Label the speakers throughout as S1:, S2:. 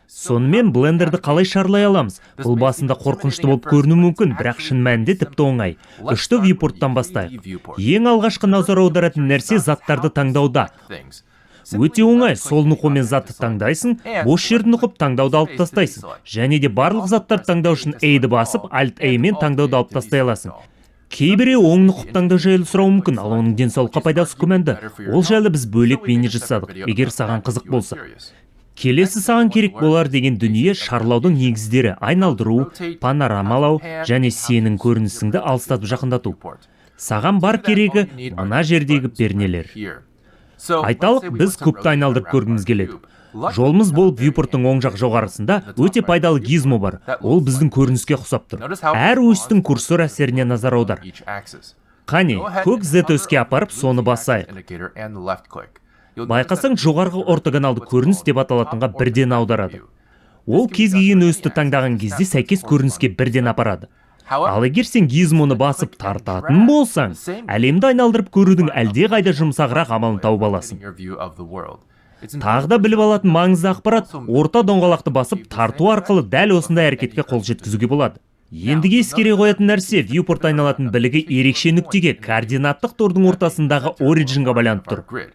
S1: Сонымен блендерді қалай шарлай аламыз? Бұл басында қорқынышты болып көрінуі мүмкін, бірақ шын мәнінде тіпті оңай. Үшті вьюпорттан бастайық. Ең алғашқы назар аударатын нәрсе заттарды таңдауда. Өте оңай, сол нұқымен затты таңдайсың, бос жерді нұқып таңдауды алып тастайсың. Және де барлық заттар таңдау үшін A-ді басып, Alt-A мен таңдауды алып тастай аласың. Кейбіреу оң нұқып таңдау жайлы сұрауы мүмкін, ал оның денсаулыққа пайдасы күмәнді. Ол жайлы біз бөлек видео жасадық, егер саған қызық болса. Келесі саған керек болар деген дүние шарлаудың негіздері: айналдыру, панорамалау және сенің көрінісіңді алыстатып жақындату. Саған бар керегі мына жердегі пернелер. Айталық, біз көпті айналдырып көргіміз келеді. Жолымыз болып вьюпорттың оң жақ жоғарысында өте пайдалы гизмо бар. Ол біздің көрініске ұқсап тұр. Әр осьтің курсор әсеріне назар аудар. Қане, көк Z өске апарып, соны басайық. Байқасаң, жоғарғы ортогоналды көрініс деп аталатынға бірден аударады. Ол кез келген өсті таңдаған кезде сәйкес көрініске бірден апарады. Ал егер сен гизмоны басып тартатын болсаң, әлемді айналдырып көрудің әлде қайда жұмсағырақ амалын тауып аласың. Тағы да біліп алатын маңызды ақпарат: орта доңғалақты басып тарту арқылы дәл осындай әрекетке қол жеткізуге болады. Ендіге ескере қоятын нәрсе, вьюпорт айналатын білігі ерекше нүктеге, координаттық тордың ортасындағы ориджинға байланып тұр.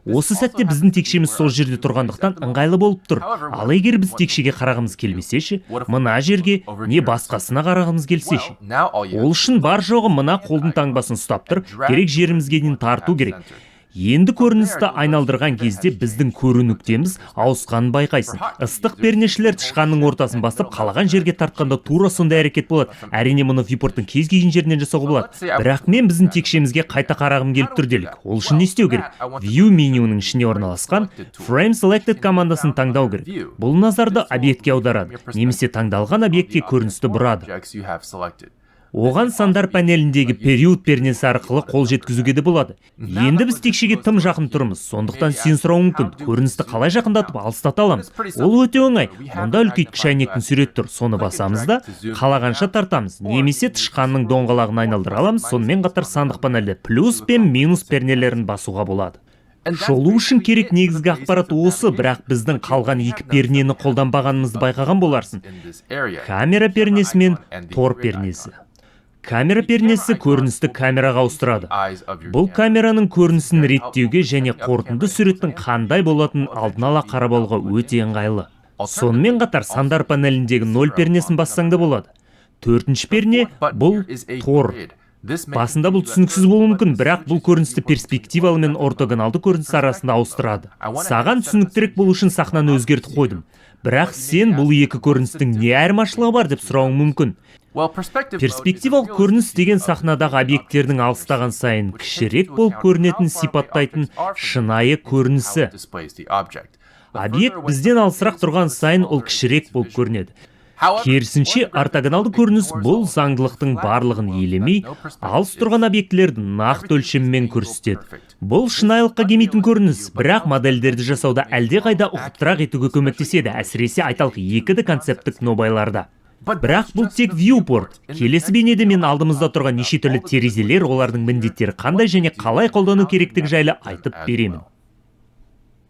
S1: Осы сәтте біздің текшеміз сол жерде тұрғандықтан ыңғайлы болып тұр. Ал егер біз текшеге қарағымыз келмесеші, мына жерге не басқасына қарағымыз келсеші. Ол үшін бар жоғы мына қолдың таңбасын ұстап тұр, керек жерімізге дейін тарту керек. Енді көріністі айналдырған кезде біздің көру нүктеміз ауысқанын байқайсың. Ыстық пернешілер тышқанның ортасын бастап қалаған жерге тартқанда тура сондай әрекет болады. Әрине, мұны вьюпорттың кез келген жерінен жасауға болады. Бірақ мен біздің текшемізге қайта қарағым келіп тұр делік. Ол үшін не істеу керек? View менюінің ішіне орналасқан Frame Selected командасын таңдау керек. Бұл назарды объектке аударады, немесе таңдалған объектке көріністі бұрады. Оған сандар панеліндегі период пернесі арқылы қол жеткізуге де болады. Енді біз текшеге тым жақын тұрмыз, сондықтан сен сұрауы мүмкін, көріністі қалай жақындатып алыстата аламыз? Ол өте оңай. Мұнда үлкейткіш әйнектің сурет тұр, соны басамыз да қалағанша тартамыз, немесе тышқанның доңғалағын айналдыра аламыз. Сонымен қатар сандық панельде плюс пен минус пернелерін басуға болады. Шолу үшін керек негізгі ақпарат осы, бірақ біздің қалған екі пернені қолданбағанымызды байқаған боларсың. Камера пернесі мен тор пернесі. Камера пернесі көріністі камераға ауыстырады. Бұл камераның көрінісін реттеуге және қорытынды суреттің қандай болатын алдын ала қарап алуға өте ыңғайлы. Сонымен қатар сандар панеліндегі 0 пернесін бассаң да болады. Төртінші перне бұл тор. Басында бұл түсініксіз болуы мүмкін, бірақ бұл көріністі перспективалы мен ортогоналды көрініс арасында ауыстырады. Саған түсініктірек болу үшін сахнаны өзгертіп қойдым. Бірақ сен бұл екі көріністің не айырмашылығы бар деп сұрауың мүмкін. Перспективалық көрініс деген сахнадағы объекттердің алыстаған сайын кішірек болып көрінетін сипаттайтын шынайы көрінісі. Объект бізден алысырақ тұрған сайын ол кішірек болып көрінеді. Керісінше, ортогоналды көрініс бұл заңдылықтың барлығын елемей, алыс тұрған объектілерді нақты өлшеммен көрсетеді. Бұл шынайылыққа келмейтін көрініс, бірақ модельдерді жасауда әлде қайда ұқыптырақ етуге көмектеседі, әсіресе айталық 2D концепттік нобайларда. Бірақ бұл тек вьюпорт. Келесі бейнеде мен алдымызда тұрған неше түрлі терезелер, олардың міндеттері қандай және қалай қолдану керектігі жайлы айтып беремін.